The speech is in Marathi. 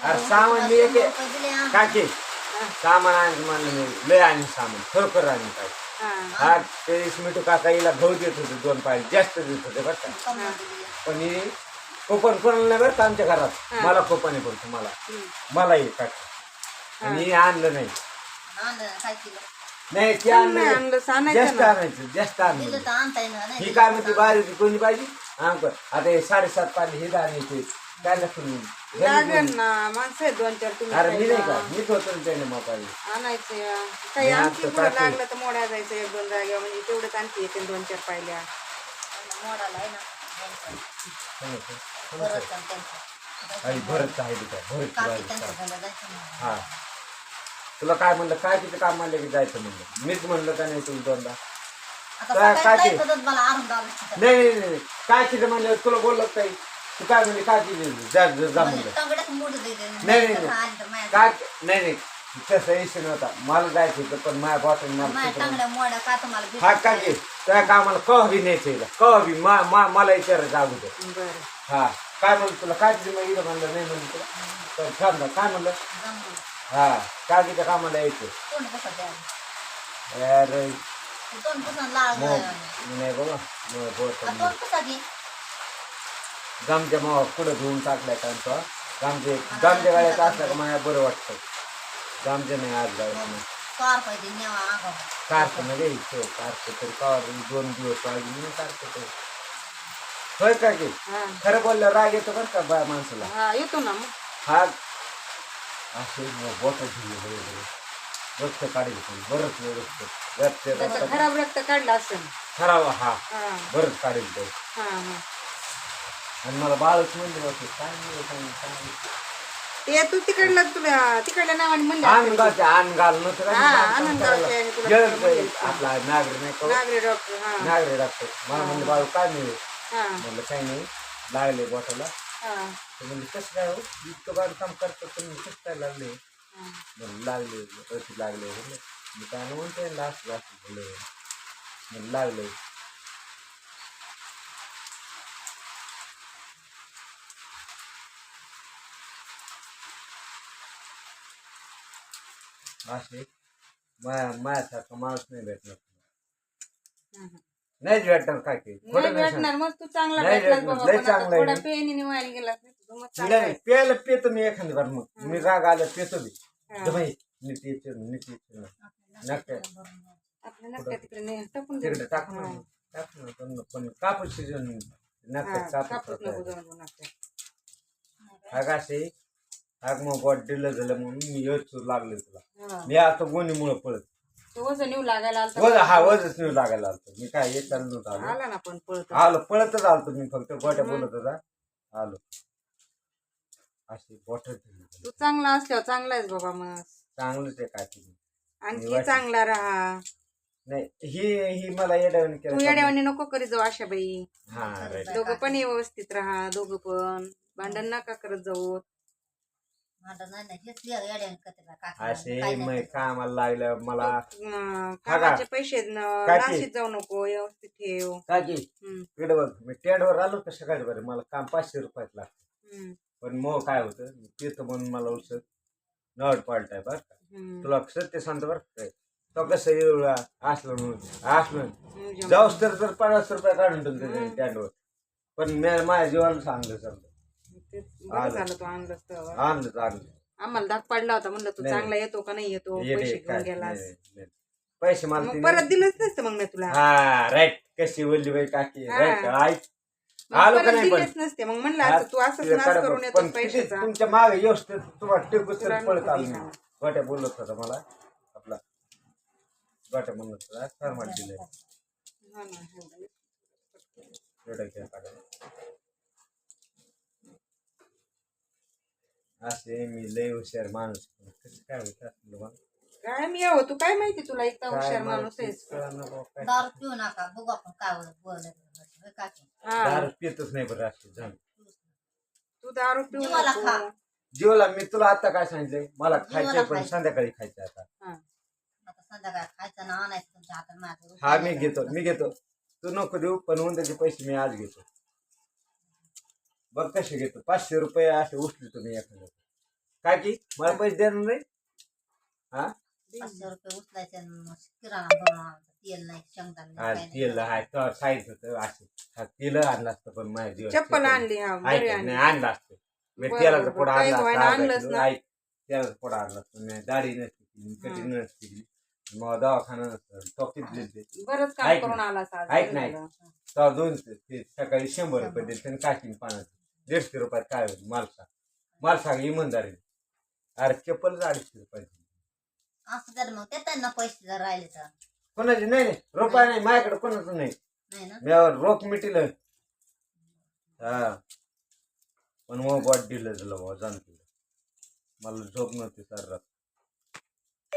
अरे सामान मी एक काकी सामान आणि म्हणलं मी लय आणि सामान खरोखर आणि काय हा ते मिठू काका हिला गहू देत होते 2 पाय जास्त देत होते बरं का पण ही कोपन कोणाला नाही बरं का आमच्या घरात मला कोपन आहे पण मला ये काका आणि हे आणलं नाही नाही ते आणलं जास्त आणायचं ही काय म्हणते बाहेर कोणी पाहिजे आता हे 7.5 पाणी हे आणायचे त्याला माणसं आहेत 2-4 तुम्ही अरे मी नाही का मीच होतो त्याने मग पाहिजे आणायचं काही आणखी पुढं लागलं तर मोड्या जायचं 1-2 जागेवर म्हणजे तेवढंच आणखी येते 2-4 पाहिल्या भरत आहे भरत हा तुला काय म्हणलं काय तिथे काम म्हणलं की जायचं म्हणलं मीच म्हणलं का नाही तुला 2दा काय नाही नाही काय तिथे म्हणलं तुला बोललं काही तू काय म्हणले काय केली जा म्हणलं नाही नाही काय नाही तसं इशू नव्हता मला जायचं होतं पण माझ्या बॉटल हा काय घे त्या कामाला कवा बी न्यायचं कवा बी मला विचारायचं अगोदर हा काय म्हणलं तुला काय तिथे मग म्हणलं नाही म्हणलं तुला थांबला काय म्हणलं हा काय तिच्या कामाला यायचं अरे नाही बाबा गामच्या मावा पुढं धुवून टाकलाय त्यांचा गामच्या गाड्यात असला का मला बरं वाटतं गामच्या नाही आज जायचं कारचं नाही घ्यायचं कारचं तरी कार 2 दिवस पाहिजे मी कारचं तर होय का की खरं बोलल्यावर राग येतो बरं का बा माणसाला येतो ना हा असे बोट रक्त काढेल बरंच व्यवस्थित खराब रक्त काढलं असेल खराब हा बरंच काढेल तो आणि मला बाळच म्हणले होते ते तू तिकडलं तुला तिकडल्या नावाने म्हणलं अनगाल नव्हतं आपला नागरी डॉक्टर मला म्हणलं बाळू काय मिळेल म्हणलं काही नाही लागले बोटाला म्हणजे कसं काय हो इतकं बांधकाम करतात तुम्ही कसं काय लागले लागले मी काय म्हणते लास्ट लागले असे माझ्यासारखा माणूस नाही भेटणार नाहीच भेटणार काय भेटणार मग तू चांगला प्यायला पेतो मी एखादी बार मग मी राग आला पेतो मी तिकडे टाकून पण कापूस शिजून असे हाक मग बॉट डिलं झालं म्हणून मी योच लागले तुला मी आता गोणीमुळे पळत वजन येऊ लागायला वजच नेऊ लागायला आलतो मी काय येत आला ना पण पळतच आलतो मी फक्त गोट्या बोलत होता आलो अशी बोट तू चांगला असल्यावर चांगला आहेस बाबा मग चांगलंच आहे काय आणखी चांगला राहा नाही ही मला येड्यावानी तू येड्यावानी नको करी जाऊ आशा बाई हा दोघं पण व्यवस्थित राहा दोघं पण भांडण नका करत जाऊ असे कामाला लागलं मला कामाचे पैसे नाशित जाऊ नको व्यवस्थित ठेव काकी इकडे बघ मी टेंडवर आलो का सकाळी बरं मला काम 500 रुपयात लागतं पण मग काय होतं तिथं म्हणून मला औषध नड पालटाय बरं का तुला सत्य सांगतो बरं काय तो कसं असलं जाऊस तर 50 रुपये काढून ठेवतो टेंडवर पण मी माझ्या जीवाला सांगलं समजा आणलं आम्हाला धाक पडला होता म्हणलं तू चांगला येतो का नाही येतो पैसे घेऊन गेलास पैसे मला परत दिलंच नसतं मग मी तुला हा राईट कशी बोलली बाई काकी राईट आलो का नाही पण नसते मग म्हणलं तू असं करून येतो पैशाचा तुमच्या मागे व्यवस्थित तुम्हाला टेकूच पळत आलो मी गोट्या बोलत होता मला आपला गोट्या म्हणत होता फॉर्माट दिलंय असे मी लय हुशार माणूस कसं काय होत असलं काय मी यावं तू काय माहिती तुला इतका हुशार माणूस आहेस दारू पिऊ नका बघू आपण काय बोलत दारू पितच नाही बरं असे जण तू दारू पिऊ नको जीवाला मी तुला आता काय सांगितलंय मला खायचंय पण संध्याकाळी खायचं आता संध्याकाळी खायचं ना आणायचं तुमच्या हातात हा मी घेतो तू नको देऊ पण उद्याचे पैसे मी आज घेतो बघ कसे घेतो 500 रुपये असे उचले तुम्ही एखाद्या काय की मला पैसे देणार नाही हा 500 रुपये उचलायचे आणि मग किराणा भरून आणायचा. तेल नाही शेंगदाणे नाही, काही तेल नाही. आहे तर साईज होतं असे तेल आणलं असतं पण माझ्या दिवस चप्पल आणली हा बरी आणली आणलं असतं मी बरं, तेलाचं बरं, पुढं काही आणलं होईना, असतं आणलंच अर्धा किलो. ना. ऐक तेलाचं पुढं आणलं असतं मी दाढी नसती केली, कटिंग नसती केली, मग दवाखाना नसतं टॉकीत दिले बरंच काम ऐक करून ना. आला साज ऐक नाही तेव्हा 200 ते सकाळी 100 रुपये दिले आणि काकीन पाण्यात 150 रुपयात काय होईल माल सांग इमानदारी अरे चप्पल 250 रुपये असं तर मग ते त्यांना पैसे जर राहिले तर कोणाचे नाही रुपये नाही माझ्याकडे कोणाचं नाही नाही ना मी रोख मिटील हा पण मग बॉट दिलं तुला भाऊ जाणतो मला झोप नव्हती सर